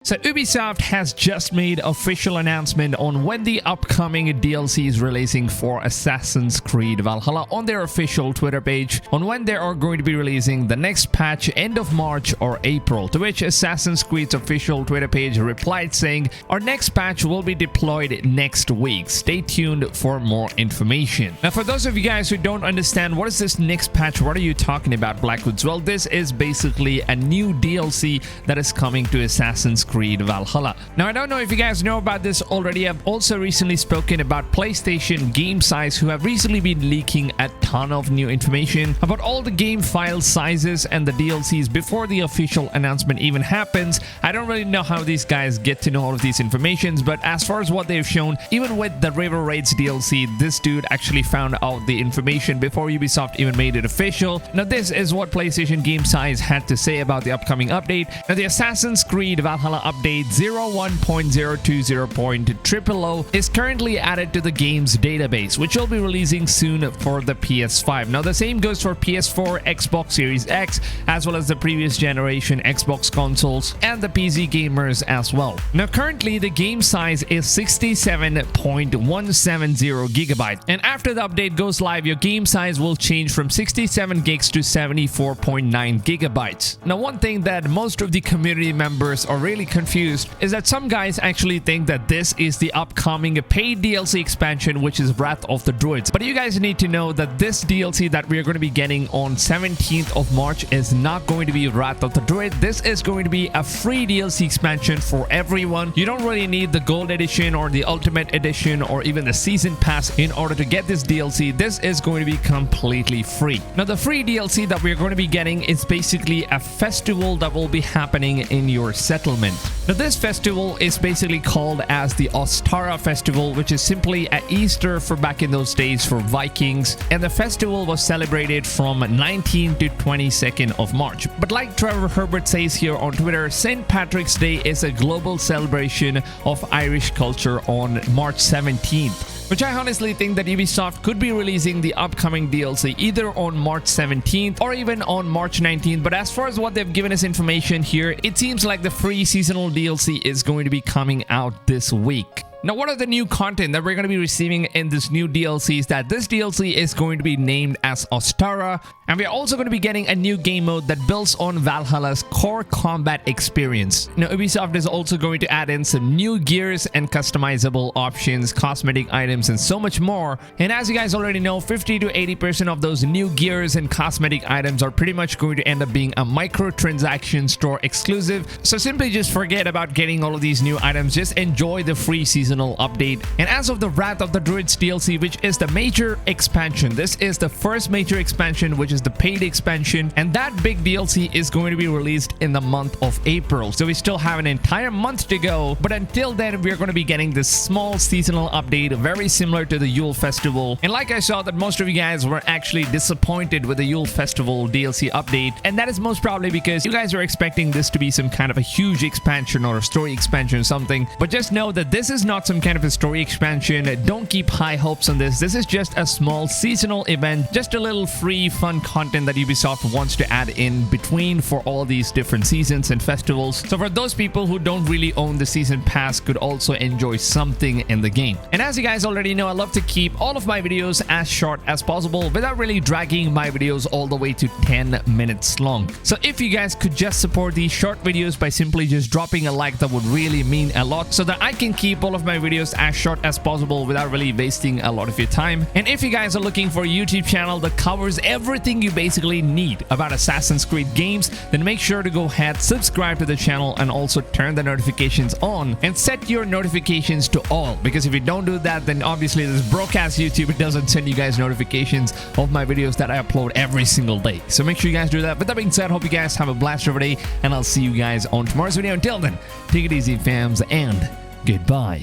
So Ubisoft has just made official announcement on when the upcoming DLC is releasing for Assassin's Creed Valhalla on their official Twitter page on when they are going to be releasing the next patch end of March or April, to which Assassin's Creed's official Twitter page replied saying, "Our next patch will be deployed next week. Stay tuned for more information." Now for those of you guys who don't understand what is this next patch, what are you talking about, Blackwoods? Well, this is basically a new DLC that is coming to Assassin's Creed Valhalla. Now, I don't know if you guys know about this already. I've also recently spoken about PlayStation Game Size, who have recently been leaking a ton of new information about all the game file sizes and the DLCs before the official announcement even happens. I don't really know how these guys get to know all of these informations, but as far as what they've shown, even with the River Raids DLC, this dude actually found out the information before Ubisoft even made it official. Now, this is what PlayStation Game Size had to say about the upcoming update. Now, the Assassin's Creed Valhalla update 01.020.000 is currently added to the game's database, which will be releasing soon for the PS5. Now, the same goes for PS4, Xbox Series X, as well as the previous generation Xbox consoles and the PC gamers as well. Now, currently the game size is 67.170 gigabyte, and after the update goes live, your game size will change from 67 gigs to 74.9 gigabytes. Now, one thing that most of the community members are really confused is that some guys actually think that this is the upcoming paid DLC expansion, which is Wrath of the Druids. But you guys need to know that this DLC that we are going to be getting on 17th of March is not going to be Wrath of the Druid. This is going to be a free DLC expansion for everyone. You don't really need the Gold Edition or the Ultimate Edition or even the Season Pass in order to get this DLC. This is going to be completely free. Now, the free DLC that we're going to be getting is basically a festival that will be happening in your settlement. Now, this festival is basically called as the Ostara festival, which is simply an Easter for back in those days for Vikings, and the festival was celebrated from 19th to 22nd of March. But like Trevor Herbert says here on Twitter, St. Patrick's Day is a global celebration of Irish culture on March 17th. Which I honestly think that Ubisoft could be releasing the upcoming DLC either on March 17th or even on March 19th. But as far as what they've given us information here, it seems like the free seasonal DLC is going to be coming out this week. Now, one of the new content that we're going to be receiving in this new DLC is that this DLC is going to be named as Ostara, and we're also going to be getting a new game mode that builds on Valhalla's core combat experience. Now, Ubisoft is also going to add in some new gears and customizable options, cosmetic items, and so much more. And as you guys already know, 50 to 80% of those new gears and cosmetic items are pretty much going to end up being a microtransaction store exclusive. So simply just forget about getting all of these new items. Just enjoy the free seasonal update. And as of the Wrath of the Druids DLC, which is the major expansion, this is the first major expansion, which is the paid expansion, and that big DLC is going to be released in the month of April. So we still have an entire month to go, but until then we're going to be getting this small seasonal update very similar to the Yule Festival. And like I saw that most of you guys were actually disappointed with the Yule Festival DLC update, and that is most probably because you guys are expecting this to be some kind of a huge expansion or a story expansion or something. But just know that this is not some kind of a story expansion. Don't keep high hopes on this. This is just a small seasonal event, just a little free fun content that Ubisoft wants to add in between for all these different seasons and festivals. So for those people who don't really own the season pass, could also enjoy something in the game. And as you guys already know, I love to keep all of my videos as short as possible without really dragging my videos all the way to 10 minutes long. So if you guys could just support these short videos by simply just dropping a like, that would really mean a lot, so that I can keep all of my videos as short as possible without really wasting a lot of your time. And if you guys are looking for a YouTube channel that covers everything you basically need about Assassin's Creed games, then make sure to go ahead, subscribe to the channel, and also turn the notifications on and set your notifications to all, because if you don't do that, then obviously this broadcast YouTube, it doesn't send you guys notifications of my videos that I upload every single day. So make sure you guys do that. With that being said, hope you guys have a blast every day, and I'll see you guys on tomorrow's video. Until then, take it easy, fams, and goodbye.